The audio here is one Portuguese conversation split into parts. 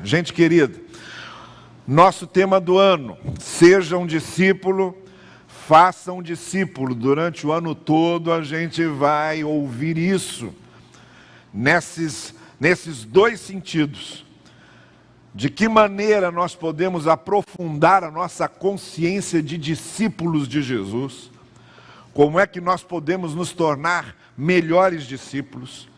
Gente querida, nosso tema do ano, seja um discípulo, faça um discípulo. Durante o ano todo a gente vai ouvir isso, nesses dois sentidos. De que maneira nós podemos aprofundar a nossa consciência de discípulos de Jesus? Como é que nós podemos nos tornar melhores discípulos?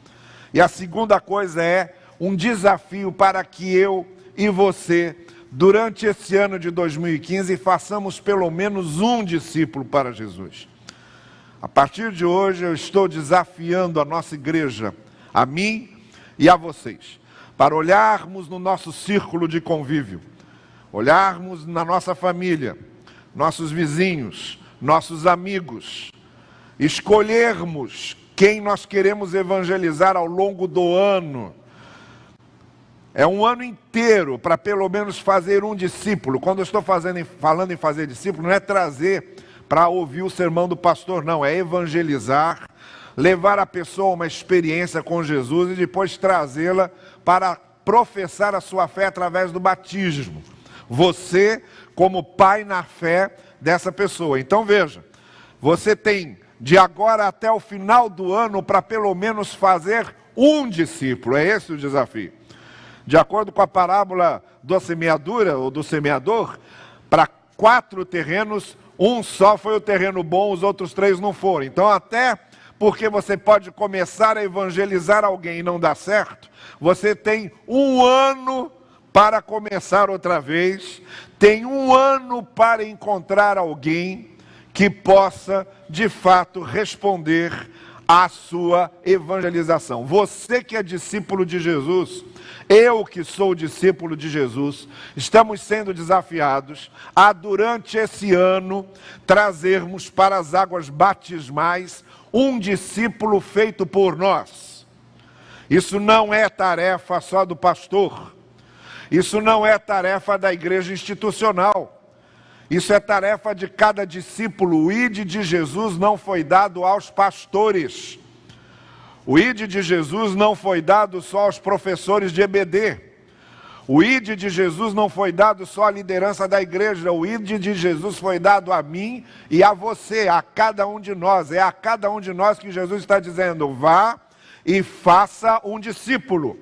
E a segunda coisa é um desafio para que eu e você, durante esse ano de 2015, façamos pelo menos um discípulo para Jesus. A partir de hoje eu estou desafiando a nossa igreja, a mim e a vocês, para olharmos no nosso círculo de convívio, olharmos na nossa família, nossos vizinhos, nossos amigos, escolhermos quem nós queremos evangelizar ao longo do ano. É um ano inteiro para pelo menos fazer um discípulo. Quando eu estou falando em fazer discípulo, não é trazer para ouvir o sermão do pastor, não. É evangelizar, levar a pessoa a uma experiência com Jesus e depois trazê-la para professar a sua fé através do batismo. Você, como pai na fé dessa pessoa. Então veja, você tem de agora até o final do ano para pelo menos fazer um discípulo. É esse o desafio. De acordo com a parábola da semeadura, ou do semeador, para 4 terrenos, um só foi o terreno bom, os outros 3 não foram. Então até porque você pode começar a evangelizar alguém e não dar certo, você tem um ano para começar outra vez, tem um ano para encontrar alguém que possa, de fato, responder à sua evangelização. Você que é discípulo de Jesus, eu que sou discípulo de Jesus, estamos sendo desafiados a, durante esse ano, trazermos para as águas batismais um discípulo feito por nós. Isso não é tarefa só do pastor. Isso não é tarefa da igreja institucional. Isso é tarefa de cada discípulo. O ID de Jesus não foi dado aos pastores. O ID de Jesus não foi dado só aos professores de EBD. O ID de Jesus não foi dado só à liderança da igreja. O ID de Jesus foi dado a mim e a você, a cada um de nós. É a cada um de nós que Jesus está dizendo: vá e faça um discípulo.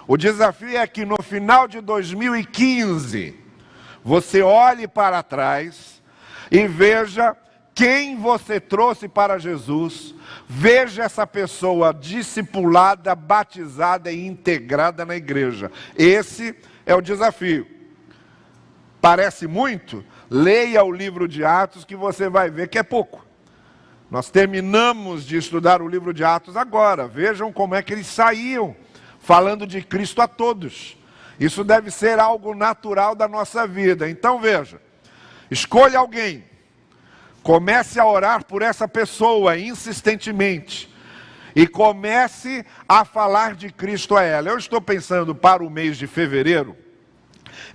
O desafio é que no final de 2015, você olhe para trás e veja quem você trouxe para Jesus. Veja essa pessoa discipulada, batizada e integrada na igreja. Esse é o desafio. Parece muito? Leia o livro de Atos que você vai ver que é pouco. Nós terminamos de estudar o livro de Atos agora. Vejam como é que eles saíam falando de Cristo a todos. Isso deve ser algo natural da nossa vida. Então veja, escolha alguém, comece a orar por essa pessoa insistentemente e comece a falar de Cristo a ela. Eu estou pensando para o mês de fevereiro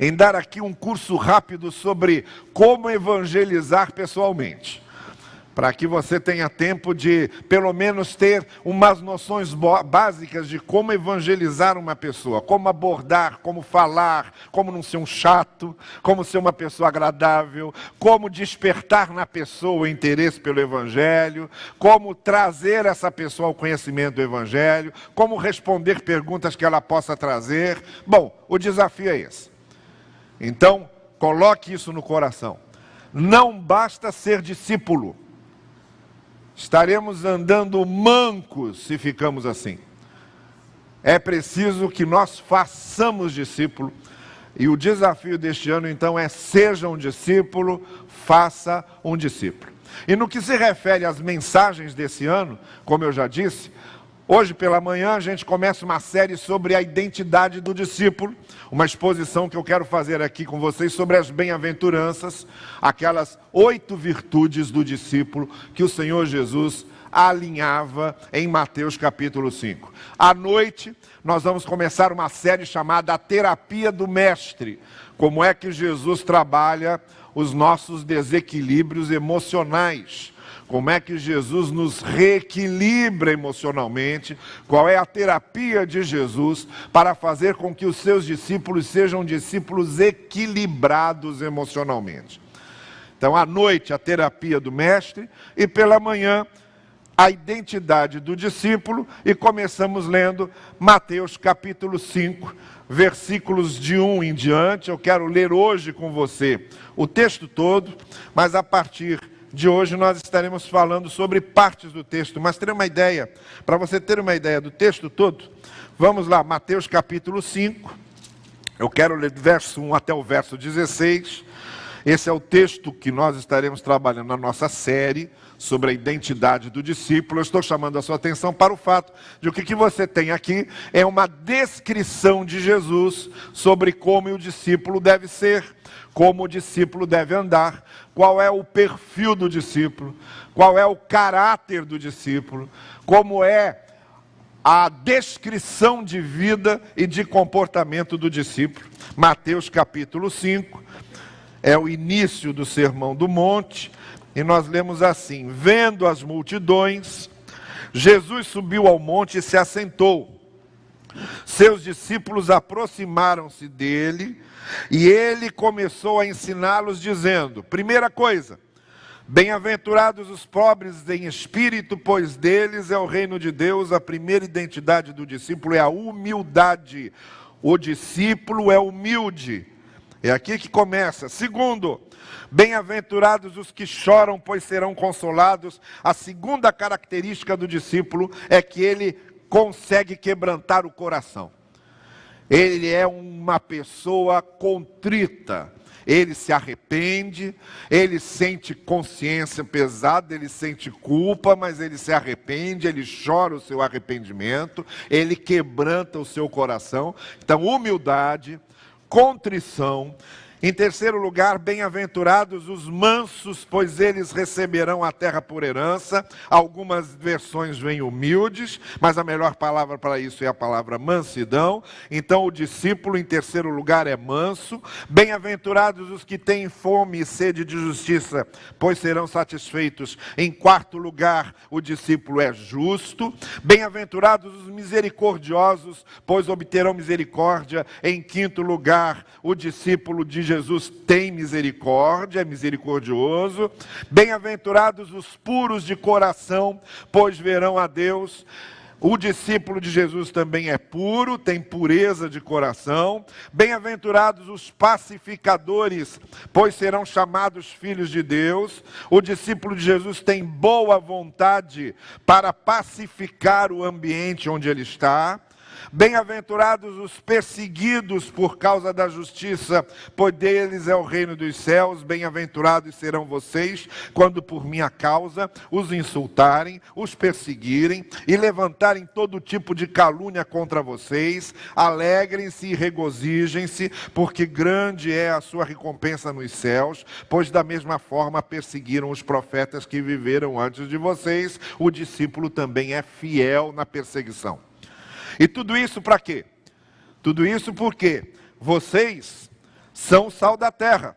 em dar aqui um curso rápido sobre como evangelizar pessoalmente, para que você tenha tempo de, pelo menos, ter umas noções básicas de como evangelizar uma pessoa, como abordar, como falar, como não ser um chato, como ser uma pessoa agradável, como despertar na pessoa o interesse pelo Evangelho, como trazer essa pessoa ao conhecimento do Evangelho, como responder perguntas que ela possa trazer. Bom, o desafio é esse. Então, coloque isso no coração. Não basta ser discípulo. Estaremos andando mancos se ficamos assim. É preciso que nós façamos discípulo. E o desafio deste ano, então, é: seja um discípulo, faça um discípulo. E no que se refere às mensagens desse ano, como eu já disse, hoje pela manhã a gente começa uma série sobre a identidade do discípulo, uma exposição que eu quero fazer aqui com vocês sobre as bem-aventuranças, aquelas 8 virtudes do discípulo que o Senhor Jesus alinhava em Mateus capítulo 5. À noite nós vamos começar uma série chamada A Terapia do Mestre, como é que Jesus trabalha os nossos desequilíbrios emocionais, como é que Jesus nos reequilibra emocionalmente, qual é a terapia de Jesus para fazer com que os seus discípulos sejam discípulos equilibrados emocionalmente. Então, à noite, a terapia do mestre, e pela manhã, a identidade do discípulo, e começamos lendo Mateus capítulo 5, versículos de 1 em diante. Eu quero ler hoje com você o texto todo, mas a partir de hoje nós estaremos falando sobre partes do texto, mas ter uma ideia, para você ter uma ideia do texto todo, vamos lá, Mateus capítulo 5, eu quero ler do verso 1 até o verso 16, esse é o texto que nós estaremos trabalhando na nossa série sobre a identidade do discípulo. Eu estou chamando a sua atenção para o fato de o que você tem aqui é uma descrição de Jesus sobre como o discípulo deve ser, como o discípulo deve andar, qual é o perfil do discípulo, qual é o caráter do discípulo, como é a descrição de vida e de comportamento do discípulo. Mateus capítulo 5, é o início do Sermão do Monte, e nós lemos assim: vendo as multidões, Jesus subiu ao monte e se assentou. Seus discípulos aproximaram-se dele, e ele começou a ensiná-los dizendo, primeira coisa, bem-aventurados os pobres em espírito, pois deles é o reino de Deus. A primeira identidade do discípulo é a humildade. O discípulo é humilde. É aqui que começa. Segundo, bem-aventurados os que choram, pois serão consolados. A segunda característica do discípulo é que ele consegue quebrantar o coração. Ele é uma pessoa contrita. Ele se arrepende, ele sente consciência pesada, ele sente culpa, mas ele se arrepende, ele chora o seu arrependimento, ele quebranta o seu coração. Então, humildade, contrição. Em terceiro lugar, bem-aventurados os mansos, pois eles receberão a terra por herança. Algumas versões vêm humildes, mas a melhor palavra para isso é a palavra mansidão. Então o discípulo, em terceiro lugar, é manso. Bem-aventurados os que têm fome e sede de justiça, pois serão satisfeitos. Em quarto lugar, o discípulo é justo. Bem-aventurados os misericordiosos, pois obterão misericórdia. Em quinto lugar, o discípulo de Jesus tem misericórdia, é misericordioso. Bem-aventurados os puros de coração, pois verão a Deus. O discípulo de Jesus também é puro, tem pureza de coração. Bem-aventurados os pacificadores, pois serão chamados filhos de Deus. O discípulo de Jesus tem boa vontade para pacificar o ambiente onde ele está. Bem-aventurados os perseguidos por causa da justiça, pois deles é o reino dos céus. Bem-aventurados serão vocês, quando por minha causa os insultarem, os perseguirem e levantarem todo tipo de calúnia contra vocês. Alegrem-se e regozijem-se, porque grande é a sua recompensa nos céus, pois da mesma forma perseguiram os profetas que viveram antes de vocês. O discípulo também é fiel na perseguição. E tudo isso para quê? Tudo isso porque vocês são o sal da terra.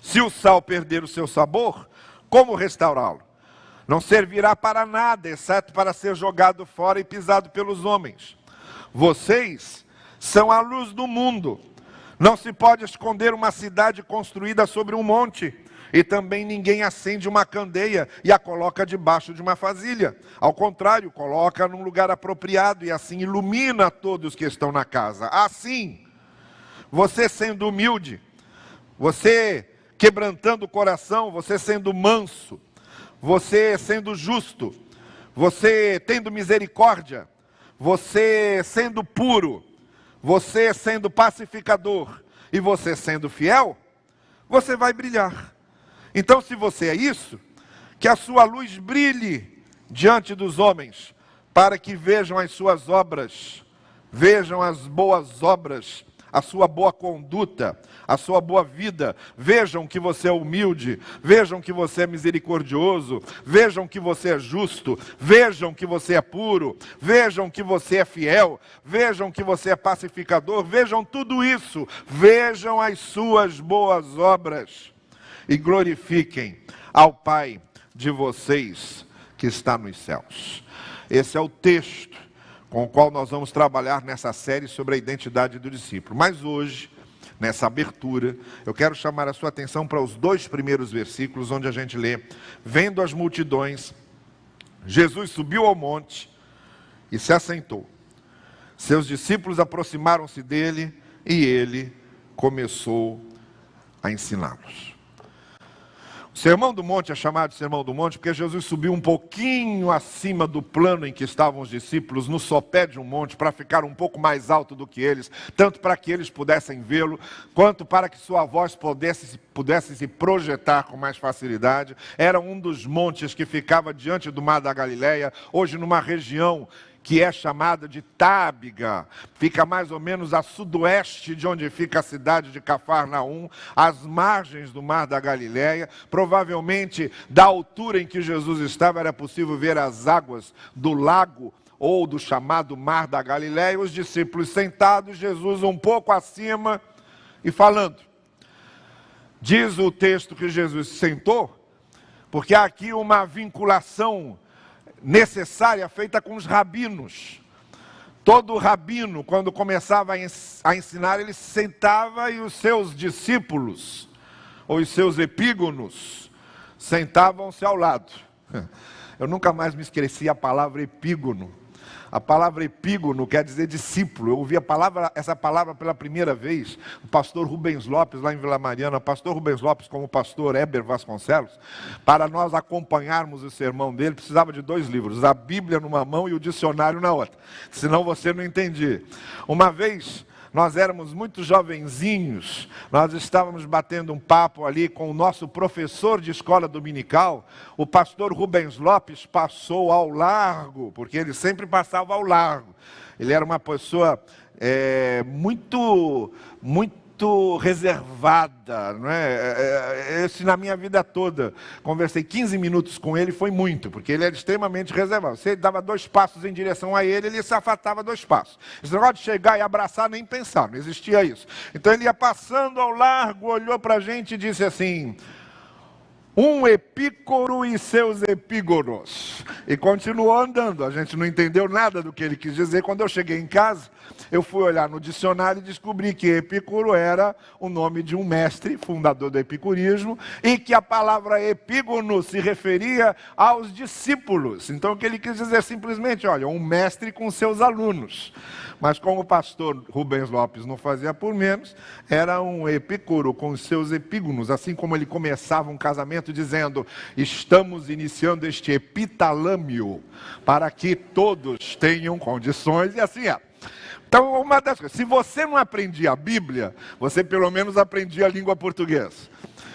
Se o sal perder o seu sabor, como restaurá-lo? Não servirá para nada, exceto para ser jogado fora e pisado pelos homens. Vocês são a luz do mundo. Não se pode esconder uma cidade construída sobre um monte. E também ninguém acende uma candeia e a coloca debaixo de uma vasilha. Ao contrário, coloca num lugar apropriado e assim ilumina todos que estão na casa. Assim, você sendo humilde, você quebrantando o coração, você sendo manso, você sendo justo, você tendo misericórdia, você sendo puro, você sendo pacificador e você sendo fiel, você vai brilhar. Então, se você é isso, que a sua luz brilhe diante dos homens, para que vejam as suas obras, vejam as boas obras, a sua boa conduta, a sua boa vida. Vejam que você é humilde, vejam que você é misericordioso, vejam que você é justo, vejam que você é puro, vejam que você é fiel, vejam que você é pacificador, vejam tudo isso, vejam as suas boas obras. E glorifiquem ao Pai de vocês que está nos céus. Esse é o texto com o qual nós vamos trabalhar nessa série sobre a identidade do discípulo. Mas hoje, nessa abertura, eu quero chamar a sua atenção para os 2 primeiros versículos, onde a gente lê: vendo as multidões, Jesus subiu ao monte e se assentou. Seus discípulos aproximaram-se dele e ele começou a ensiná-los. O Sermão do Monte é chamado de Sermão do Monte porque Jesus subiu um pouquinho acima do plano em que estavam os discípulos, no sopé de um monte, para ficar um pouco mais alto do que eles, tanto para que eles pudessem vê-lo, quanto para que sua voz pudesse se projetar com mais facilidade. Era um dos montes que ficava diante do Mar da Galileia, hoje numa região que é chamada de Tábiga, fica mais ou menos a sudoeste de onde fica a cidade de Cafarnaum, às margens do Mar da Galileia. Provavelmente, da altura em que Jesus estava, era possível ver as águas do lago ou do chamado Mar da Galileia, os discípulos sentados, Jesus um pouco acima e falando. Diz o texto que Jesus sentou, porque há aqui uma vinculação necessária feita com os rabinos. Todo rabino, quando começava a ensinar, ele se sentava e os seus discípulos, ou os seus epígonos, sentavam-se ao lado. Eu nunca mais me esqueci a palavra epígono. A palavra epígono quer dizer discípulo. Eu ouvi essa palavra pela primeira vez, o pastor Rubens Lopes, lá em Vila Mariana. O pastor Rubens Lopes, como o pastor Heber Vasconcelos, para nós acompanharmos o sermão dele, precisava de 2 livros, a Bíblia numa mão e o dicionário na outra, senão você não entendia. Uma vez, nós éramos muito jovenzinhos, nós estávamos batendo um papo ali com o nosso professor de escola dominical. O pastor Rubens Lopes passou ao largo, porque ele sempre passava ao largo. Ele era uma pessoa muito reservada, não é? Esse na minha vida toda, conversei 15 minutos com ele, foi muito, porque ele era extremamente reservado. Você dava 2 passos em direção a ele, ele se afastava 2 passos. Esse negócio de chegar e abraçar, nem pensar, não existia isso. Então ele ia passando ao largo, olhou para a gente e disse assim: um epícoro e seus epígoros. E continuou andando. A gente não entendeu nada do que ele quis dizer. Quando eu cheguei em casa, eu fui olhar no dicionário e descobri que Epicuro era o nome de um mestre, fundador do epicurismo, e que a palavra epígono se referia aos discípulos. Então o que ele quis dizer simplesmente, olha, um mestre com seus alunos. Mas como o pastor Rubens Lopes não fazia por menos, era um epícoro com os seus epígonos, assim como ele começava um casamento dizendo: estamos iniciando este epitalâmio para que todos tenham condições, e assim é. Então, uma das coisas, se você não aprendia a Bíblia, você pelo menos aprendia a língua portuguesa.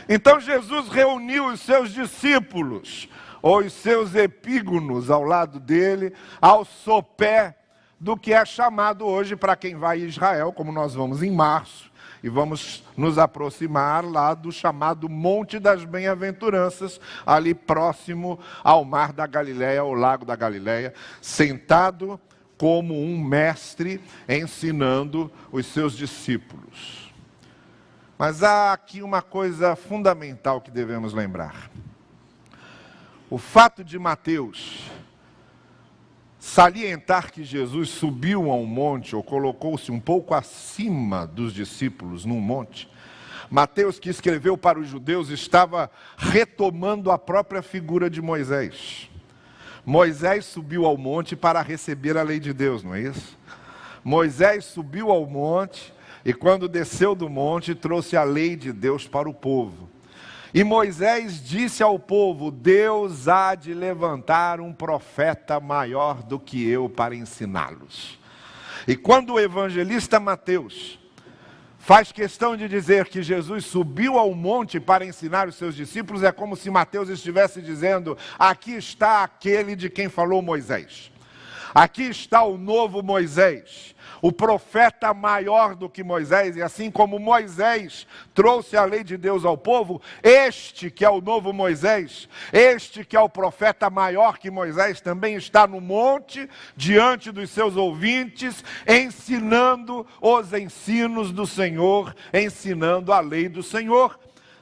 Então Jesus reuniu os seus discípulos, ou os seus epígonos ao lado dele, ao sopé do que é chamado hoje, para quem vai a Israel, como nós vamos em março, e vamos nos aproximar lá do chamado Monte das Bem-aventuranças, ali próximo ao Mar da Galileia, ao Lago da Galileia, sentado como um mestre ensinando os seus discípulos. Mas há aqui uma coisa fundamental que devemos lembrar. O fato de Mateus salientar que Jesus subiu a um monte, ou colocou-se um pouco acima dos discípulos num monte, Mateus, que escreveu para os judeus, estava retomando a própria figura de Moisés. Moisés subiu ao monte para receber a lei de Deus, não é isso? Moisés subiu ao monte e quando desceu do monte trouxe a lei de Deus para o povo. E Moisés disse ao povo: Deus há de levantar um profeta maior do que eu para ensiná-los. E quando o evangelista Mateus faz questão de dizer que Jesus subiu ao monte para ensinar os seus discípulos, é como se Mateus estivesse dizendo: aqui está aquele de quem falou Moisés. Aqui está o novo Moisés, o profeta maior do que Moisés, e assim como Moisés trouxe a lei de Deus ao povo, este que é o novo Moisés, este que é o profeta maior que Moisés, também está no monte, diante dos seus ouvintes, ensinando os ensinos do Senhor, ensinando a lei do Senhor.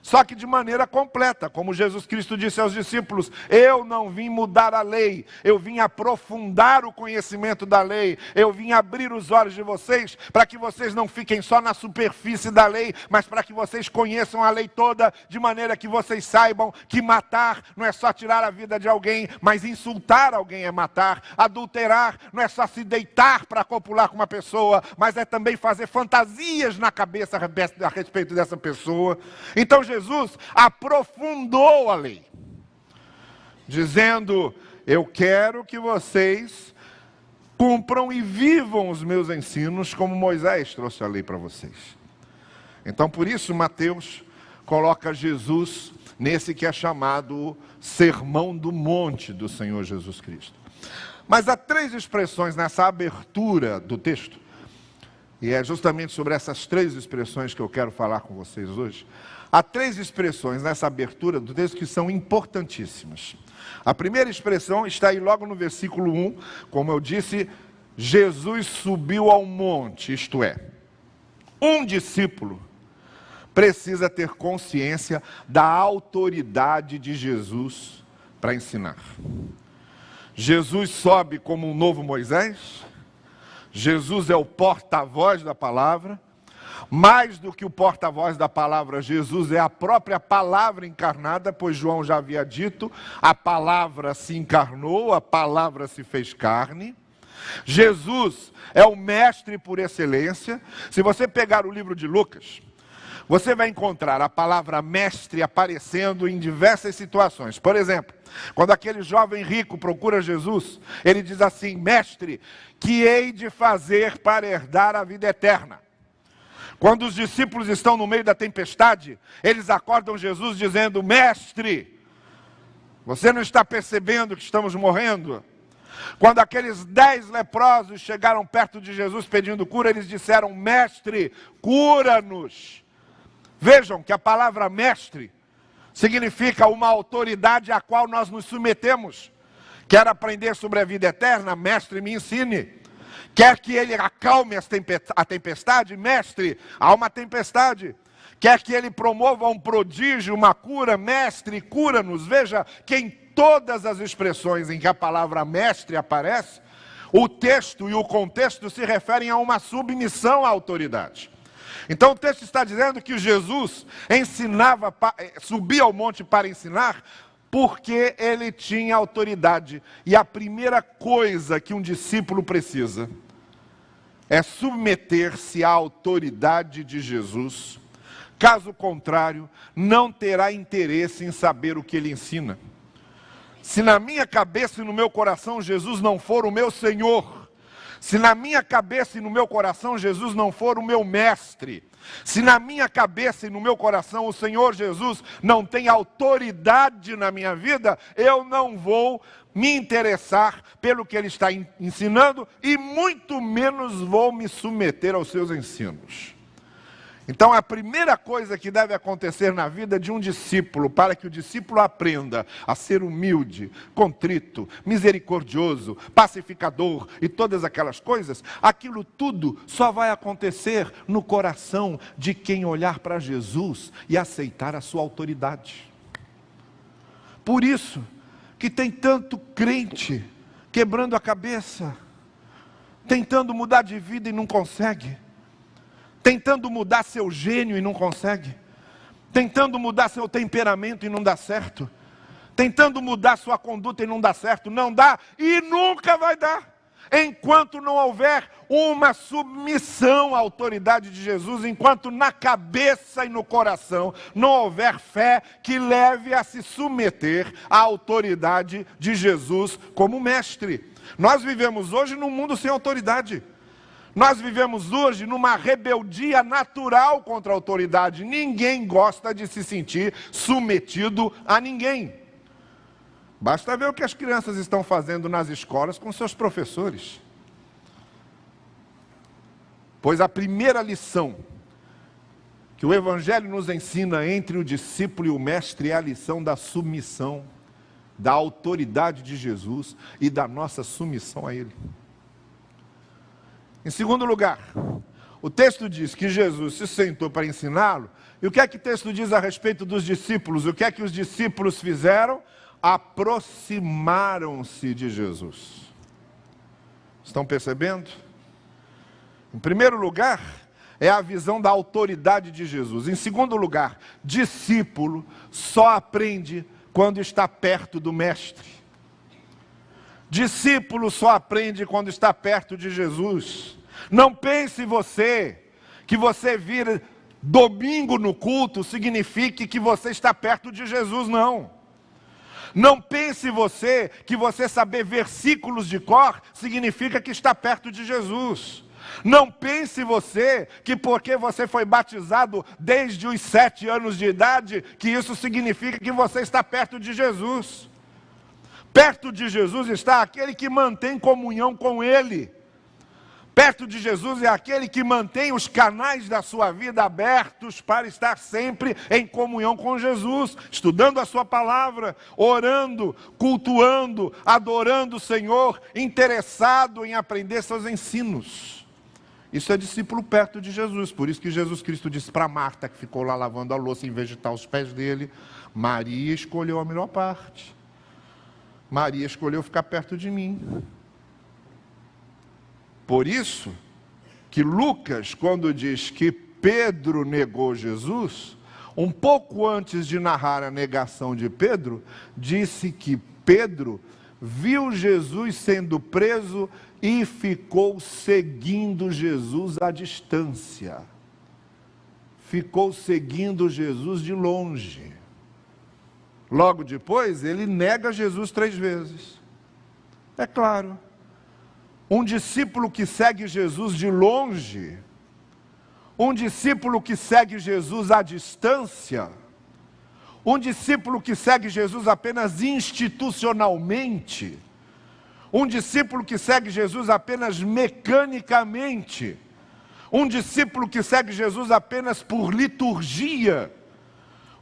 Só que de maneira completa, como Jesus Cristo disse aos discípulos: eu não vim mudar a lei, eu vim aprofundar o conhecimento da lei, eu vim abrir os olhos de vocês, para que vocês não fiquem só na superfície da lei, mas para que vocês conheçam a lei toda, de maneira que vocês saibam que matar não é só tirar a vida de alguém, mas insultar alguém é matar, adulterar não é só se deitar para copular com uma pessoa, mas é também fazer fantasias na cabeça a respeito dessa pessoa. Então Jesus aprofundou a lei, dizendo: eu quero que vocês cumpram e vivam os meus ensinos como Moisés trouxe a lei para vocês. Então por isso Mateus coloca Jesus nesse que é chamado Sermão do Monte do Senhor Jesus Cristo. Mas há 3 expressões nessa abertura do texto, e é justamente sobre essas 3 expressões que eu quero falar com vocês hoje. Há 3 expressões nessa abertura do texto que são importantíssimas. A primeira expressão está aí logo no versículo 1, como eu disse: Jesus subiu ao monte, isto é, um discípulo precisa ter consciência da autoridade de Jesus para ensinar. Jesus sobe como um novo Moisés, Jesus é o porta-voz da palavra. Mais do que o porta-voz da palavra, Jesus é a própria palavra encarnada, pois João já havia dito: a palavra se encarnou, a palavra se fez carne. Jesus é o mestre por excelência. Se você pegar o livro de Lucas, você vai encontrar a palavra mestre aparecendo em diversas situações. Por exemplo, quando aquele jovem rico procura Jesus, ele diz assim: mestre, que hei de fazer para herdar a vida eterna? Quando os discípulos estão no meio da tempestade, eles acordam Jesus dizendo: mestre, você não está percebendo que estamos morrendo? Quando aqueles 10 leprosos chegaram perto de Jesus pedindo cura, eles disseram: mestre, cura-nos. Vejam que a palavra mestre significa uma autoridade à qual nós nos submetemos. Quer aprender sobre a vida eterna? Mestre, me ensine. Quer que ele acalme a tempestade? Mestre, há uma tempestade. Quer que ele promova um prodígio, uma cura? Mestre, cura-nos. Veja que em todas as expressões em que a palavra mestre aparece, o texto e o contexto se referem a uma submissão à autoridade. Então o texto está dizendo que Jesus subia ao monte para ensinar, porque ele tinha autoridade. E a primeira coisa que um discípulo precisa é submeter-se à autoridade de Jesus. Caso contrário, não terá interesse em saber o que ele ensina. Se na minha cabeça e no meu coração Jesus não for o meu Senhor, se na minha cabeça e no meu coração Jesus não for o meu mestre, se na minha cabeça e no meu coração o Senhor Jesus não tem autoridade na minha vida, eu não vou me interessar pelo que Ele está ensinando e muito menos vou me submeter aos seus ensinos. Então a primeira coisa que deve acontecer na vida de um discípulo, para que o discípulo aprenda a ser humilde, contrito, misericordioso, pacificador e todas aquelas coisas, aquilo tudo só vai acontecer no coração de quem olhar para Jesus e aceitar a sua autoridade. Por isso que tem tanto crente quebrando a cabeça, tentando mudar de vida e não consegue. Tentando mudar seu gênio e não consegue. Tentando mudar seu temperamento e não dá certo. Tentando mudar sua conduta e não dá certo. Não dá e nunca vai dar. Enquanto não houver uma submissão à autoridade de Jesus, enquanto na cabeça e no coração não houver fé que leve a se submeter à autoridade de Jesus como mestre. Nós vivemos hoje num mundo sem autoridade. Nós vivemos hoje numa rebeldia natural contra a autoridade. Ninguém gosta de se sentir submetido a ninguém. Basta ver o que as crianças estão fazendo nas escolas com seus professores. Pois a primeira lição que o Evangelho nos ensina entre o discípulo e o mestre é a lição da submissão, da autoridade de Jesus e da nossa submissão a Ele. Em segundo lugar, O texto diz que Jesus se sentou para ensiná-lo. E o que é que o texto diz a respeito dos discípulos? O que é que os discípulos fizeram? Aproximaram-se de Jesus. Estão percebendo? Em primeiro lugar, é a visão da autoridade de Jesus. Em segundo lugar, discípulo só aprende quando está perto do mestre. Discípulo só aprende quando está perto de Jesus. Não pense você que você vir domingo no culto signifique que você está perto de Jesus, não. Não pense você que você saber versículos de cor significa que está perto de Jesus. Não pense você que porque você foi batizado desde os 7 anos de idade, que isso significa que você está perto de Jesus. Perto de Jesus está aquele que mantém comunhão com Ele. Perto de Jesus é aquele que mantém os canais da sua vida abertos para estar sempre em comunhão com Jesus, estudando a sua palavra, orando, cultuando, adorando o Senhor, interessado em aprender seus ensinos. Isso é discípulo perto de Jesus. Por isso que Jesus Cristo disse para Marta, que ficou lá lavando a louça em vez de estar aos pés dele: Maria escolheu a melhor parte. Maria escolheu ficar perto de mim. Por isso que Lucas, quando diz que Pedro negou Jesus, um pouco antes de narrar a negação de Pedro, disse que Pedro viu Jesus sendo preso e ficou seguindo Jesus à distância. Ficou seguindo Jesus de longe. Logo depois, ele nega Jesus 3 vezes. É claro. Um discípulo que segue Jesus de longe, um discípulo que segue Jesus à distância, um discípulo que segue Jesus apenas institucionalmente, um discípulo que segue Jesus apenas mecanicamente, um discípulo que segue Jesus apenas por liturgia,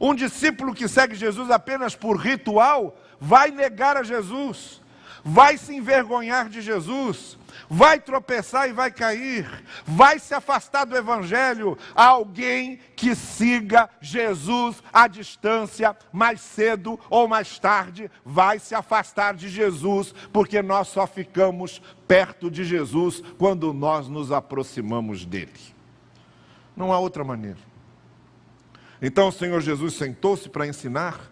um discípulo que segue Jesus apenas por ritual, vai negar a Jesus, vai se envergonhar de Jesus, vai tropeçar e vai cair, vai se afastar do Evangelho. Alguém que siga Jesus à distância, mais cedo ou mais tarde, vai se afastar de Jesus, porque nós só ficamos perto de Jesus quando nós nos aproximamos dele. Não há outra maneira. Então o Senhor Jesus sentou-se para ensinar,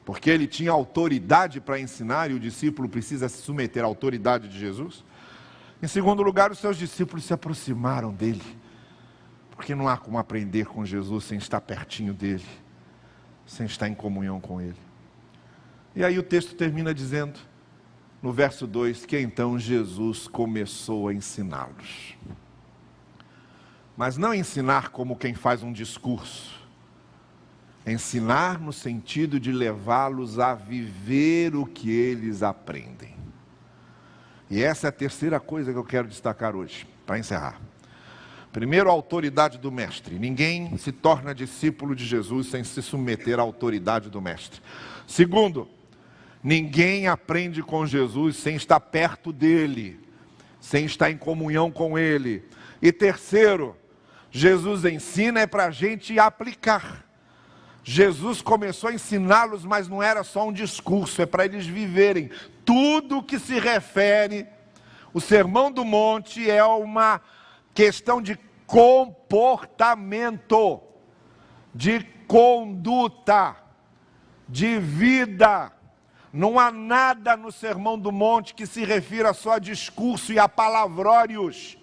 porque ele tinha autoridade para ensinar e o discípulo precisa se submeter à autoridade de Jesus. Em segundo lugar, os seus discípulos se aproximaram dele, porque não há como aprender com Jesus sem estar pertinho dele, sem estar em comunhão com ele. E aí o texto termina dizendo, no verso 2, que então Jesus começou a ensiná-los. Mas não ensinar como quem faz um discurso, ensinar no sentido de levá-los a viver o que eles aprendem. E essa é a terceira coisa que eu quero destacar hoje, para encerrar. Primeiro, a autoridade do mestre. Ninguém se torna discípulo de Jesus sem se submeter à autoridade do mestre. Segundo, ninguém aprende com Jesus sem estar perto dele, sem estar em comunhão com ele. E terceiro, Jesus ensina é para a gente aplicar. Jesus começou a ensiná-los, mas não era só um discurso, é para eles viverem. Tudo que se refere, o Sermão do Monte é uma questão de comportamento, de conduta, de vida. Não há nada no Sermão do Monte que se refira só a discurso e a palavrórios.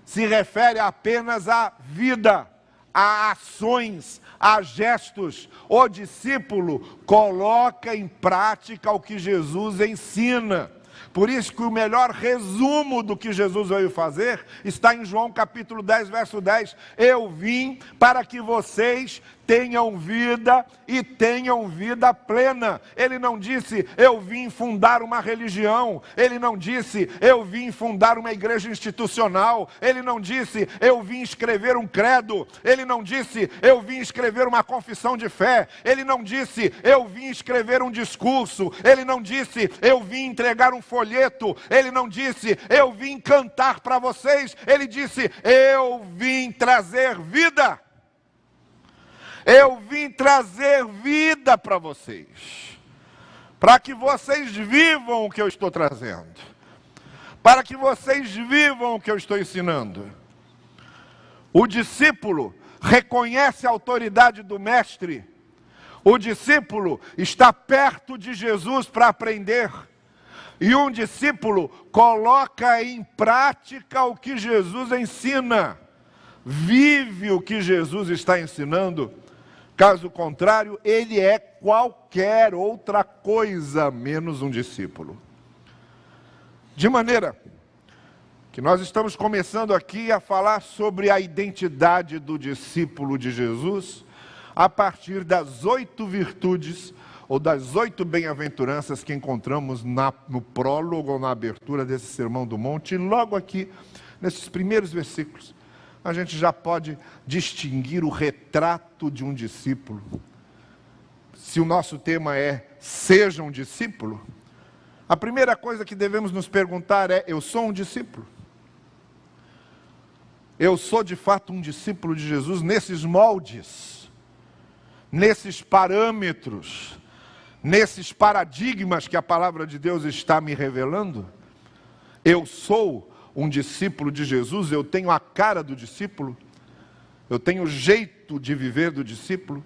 Se refere apenas à vida, a ações, a gestos. O discípulo coloca em prática o que Jesus ensina. Por isso que o melhor resumo do que Jesus veio fazer está em João capítulo 10, verso 10. Eu vim para que vocês tenham vida e tenham vida plena. Ele não disse, eu vim fundar uma religião. Ele não disse, eu vim fundar uma igreja institucional. Ele não disse, eu vim escrever um credo. Ele não disse, eu vim escrever uma confissão de fé. Ele não disse, eu vim escrever um discurso. Ele não disse, eu vim entregar um folheto. Ele não disse, eu vim cantar para vocês. Ele disse, eu vim trazer vida. Eu vim trazer vida para vocês, para que vocês vivam o que eu estou trazendo, para que vocês vivam o que eu estou ensinando. O discípulo reconhece a autoridade do mestre, o discípulo está perto de Jesus para aprender, e um discípulo coloca em prática o que Jesus ensina, vive o que Jesus está ensinando. Caso contrário, ele é qualquer outra coisa menos um discípulo. De maneira que nós estamos começando aqui a falar sobre a identidade do discípulo de Jesus, a partir das 8 virtudes, ou das 8 bem-aventuranças que encontramos no prólogo, ou na abertura desse Sermão do Monte, e logo aqui, nesses primeiros versículos, a gente já pode distinguir o retrato de um discípulo. Se o nosso tema é seja um discípulo, a primeira coisa que devemos nos perguntar é, eu sou um discípulo? Eu sou de fato um discípulo de Jesus nesses moldes, nesses parâmetros, nesses paradigmas que a palavra de Deus está me revelando? Eu sou um discípulo de Jesus, eu tenho a cara do discípulo, eu tenho o jeito de viver do discípulo,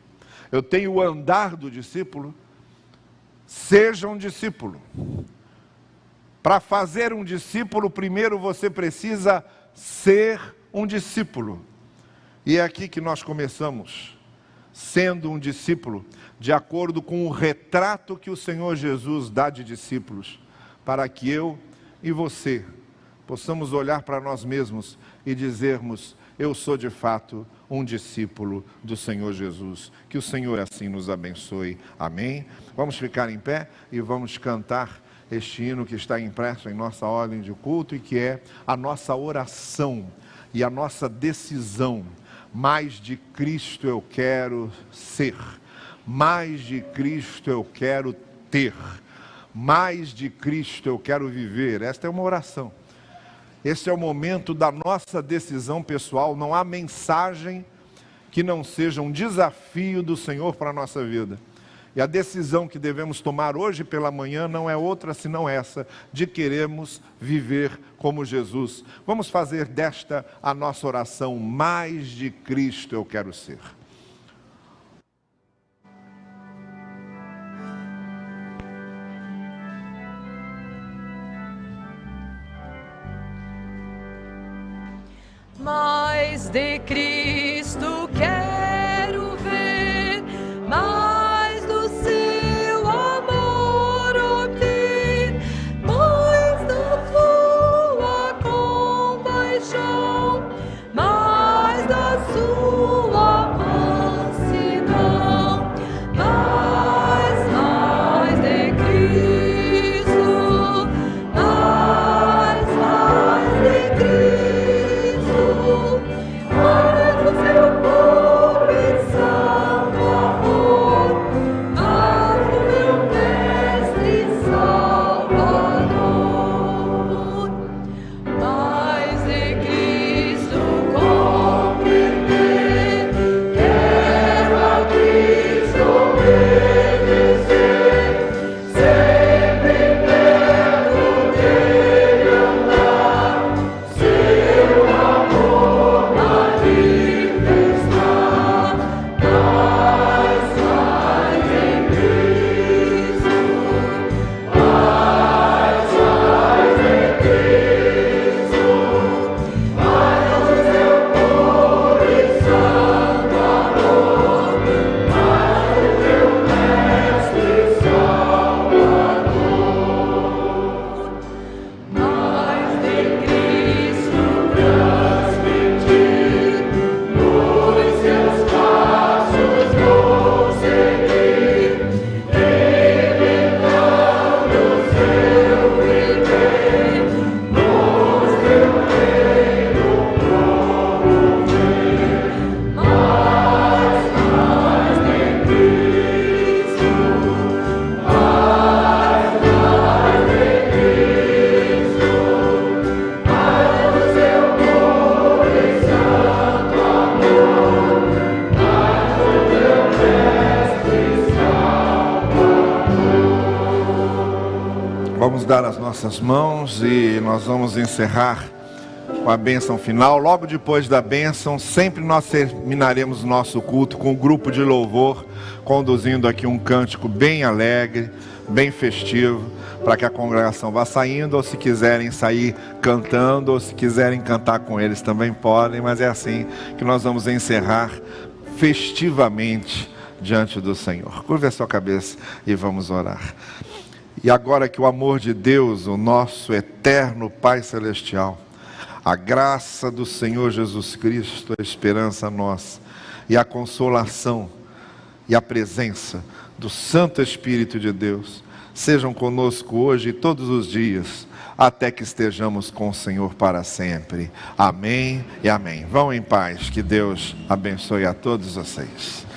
eu tenho o andar do discípulo. Seja um discípulo. Para fazer um discípulo, primeiro você precisa ser um discípulo. E é aqui que nós começamos, sendo um discípulo, de acordo com o retrato que o Senhor Jesus dá de discípulos, para que eu e você possamos olhar para nós mesmos e dizermos, eu sou de fato um discípulo do Senhor Jesus. Que o Senhor assim nos abençoe. Amém? Vamos ficar em pé e vamos cantar este hino que está impresso em nossa ordem de culto e que é a nossa oração e a nossa decisão. Mais de Cristo eu quero ser, mais de Cristo eu quero ter, mais de Cristo eu quero viver. Esta é uma oração. Esse é o momento da nossa decisão pessoal. Não há mensagem que não seja um desafio do Senhor para a nossa vida. E a decisão que devemos tomar hoje pela manhã não é outra senão essa, de queremos viver como Jesus. Vamos fazer desta a nossa oração, mais de Cristo eu quero ser. Mais de Cristo quero ver, mais do seu amor obter, mais da sua compaixão, mais da sua mansidão, mais de Cristo, mais de Cristo. Mais do seu amor. dar as nossas mãos e nós vamos encerrar com a bênção final. Logo depois da bênção, sempre nós terminaremos o nosso culto com um grupo de louvor, conduzindo aqui um cântico bem alegre, bem festivo, para que a congregação vá saindo, ou se quiserem sair cantando, ou se quiserem cantar com eles também podem, mas é assim que nós vamos encerrar festivamente diante do Senhor. Curve a sua cabeça e vamos orar. E agora que o amor de Deus, o nosso eterno Pai Celestial, a graça do Senhor Jesus Cristo, a esperança nossa, e a consolação e a presença do Santo Espírito de Deus, sejam conosco hoje e todos os dias, até que estejamos com o Senhor para sempre. Amém e amém. Vão em paz, que Deus abençoe a todos vocês.